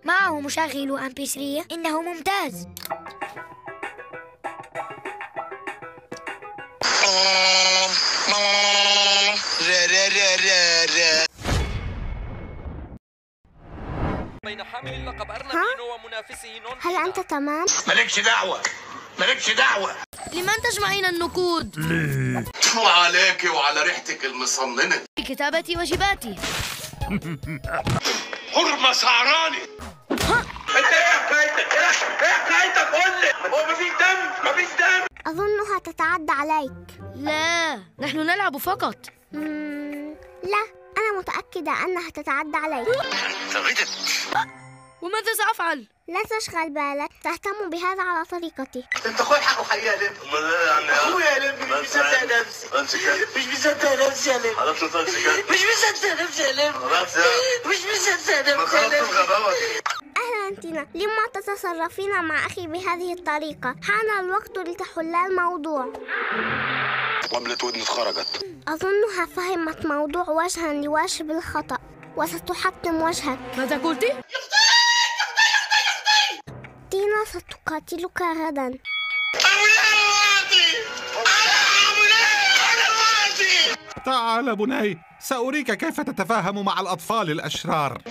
معه مشغل MP3 إنه ممتاز. بين حامل اللقب أرنبينو ومنافسه نون. هل أنت تمام؟ مالكش دعوة، مالكش دعوة. لمن تجمعين النقود؟ ليه؟ وعليكي وعلى ريحتك المصننة. كتابتي واجباتي. حرمة سعراني. انت ايه حكايتك؟ ايه حكايتك؟ قول لي. هو مفيش دم؟ مفيش دم؟ أظنها تتعدى عليك. لا، نحن نلعب فقط. لا، أنا متأكدة أنها تتعدى عليك. انت غدت. وماذا سأفعل؟ لا تشغل بالك، تهتم بهذا على طريقتي. انت اخوي حقه حقيقة يا لب. امال ايه يعني؟ اخويا يا لب مش مصدق نفسي. مش مصدق نفسي يا لب. خلاص مش مصدق نفسي يا لب. خلاص مش مصدق نفسي يا لب. أهلا تينا، لما تتصرفين مع أخي بهذه الطريقة؟ حان الوقت لتحل الموضوع. وملة ودني اتخرجت. أظنها فهمت موضوع وجها لواجه بالخطأ وستحطم وجهك. ماذا قلت؟ تينا ستقاتلك غدا. تعال بني، سأريك كيف تتفاهم مع الأطفال الأشرار.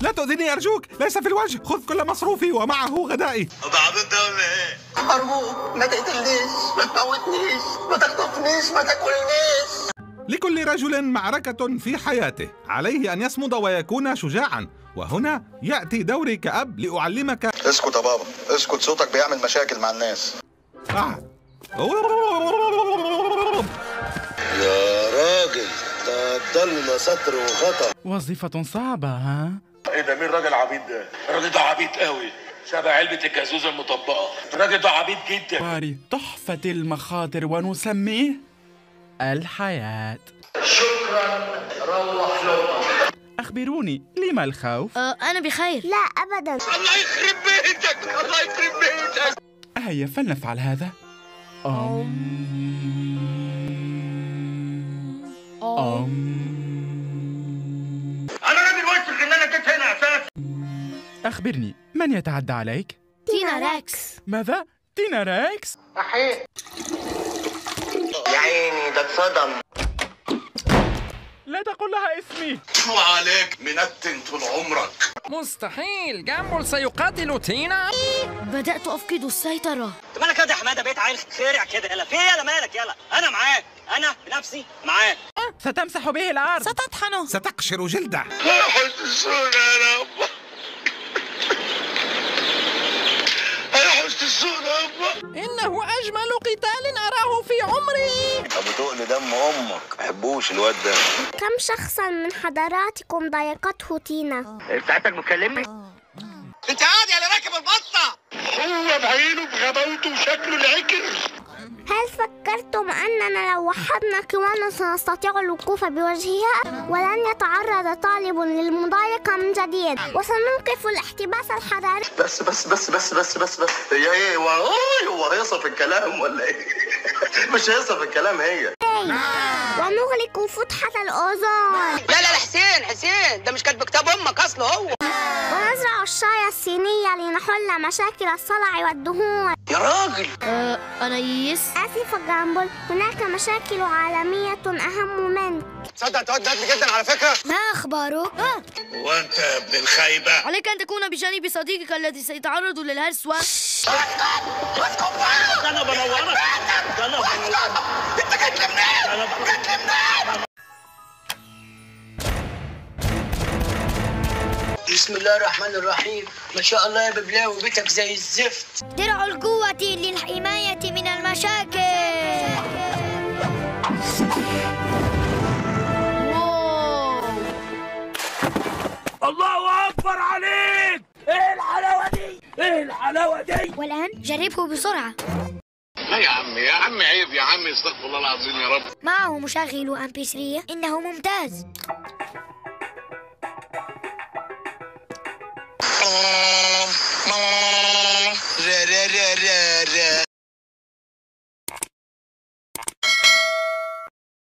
لا تؤذني أرجوك، ليس في الوجه، خذ كل مصروفي ومعه غدائي. ده عبيط ده ولا ايه؟ أرجوك ما تقتلنيش، ما تموتنيش، ما تخطفنيش، ما تاكلنيش. لكل رجل معركة في حياته، عليه أن يصمد ويكون شجاعا، وهنا يأتي دوري كأب لأعلمك. اسكت يا بابا، اسكت، صوتك بيعمل مشاكل مع الناس. يا راجل ده ضلنا سطر وخطأ. وظيفة صعبة ها؟ ايه ده؟ مين الراجل عبيط ده؟ الراجل ده عبيط قوي، شبه علبة الجازوزة المطبقة. الراجل ده عبيط جدا. واري تحفة المخاطر ونسميه الحياة. شكرا، روح لأمك. أخبروني، لما الخوف؟ أنا بخير. لا أبدا. الله يخرب بيتك، الله يخرب بيتك. هيا فلنفعل هذا. أنا راجل وشك إن أنا جيت هنا أساسا. أخبرني، من يتعدى عليك؟ تينا ريكس. ماذا؟ تينا ريكس؟ أحيي يا عيني ده اتصدم. لا تقل لها اسمي. وعليك منتن طول عمرك. مستحيل، جامبل سيقاتل تينا. بدأت أفقد السيطرة. انت مالك يا حماده؟ بقيت عيل خارع كده. يلا في يلا مالك؟ يلا انا معاك، انا بنفسي معاك. ستمسح به الأرض، ستطحنه، ستقشر جلده. هيحسسونا يا رب، هيحسسونا يا رب. إنه أجمل قتال أراه في عمري. ابو تقل دم امك، ما بحبوش الواد ده. كم شخصا من حضراتكم ضايقته تينا؟ ساعتك مكلمني؟ انت عادي على راكب البطه. هو بعينه بغباوته وشكله العكر. هل فكرتم أننا لو وحدنا قوانا سنستطيع الوقوف بوجهها؟ ولن يتعرض طالب للمضايقة من جديد، وسنوقف الاحتباس الحراري. بس هي ايه؟ هو هيصف الكلام ولا ايه؟ مش هيصف الكلام هي. ونغلق فتحة الأوزون. لا حسين ده مش كاتب كتاب امك اصله هو. ونزرع الشاي الصينية لنحل مشاكل الصلع والدهون. يا راجل أنا يس. آسفة جامبل، هناك مشاكل عالمية أهم منك. تصدق انت واد بدل جدا على فكره. ما أخباره؟ وانت يا ابن الخايبه، عليك أن تكون بجانب صديقك الذي سيتعرض للهرس انا بنورك. انت جيت لي منين؟ بسم الله الرحمن الرحيم. ما شاء الله يا ببلاوي، بيتك زي الزفت. درع القوة للحماية من المشاكل. الله اكبر عليك. ايه الحلاوه دي؟ والآن جربه بسرعة. لا يا عمي عيب يا عمي، استغفر الله العظيم يا رب. معه مشغل MP3 إنه ممتاز. ماما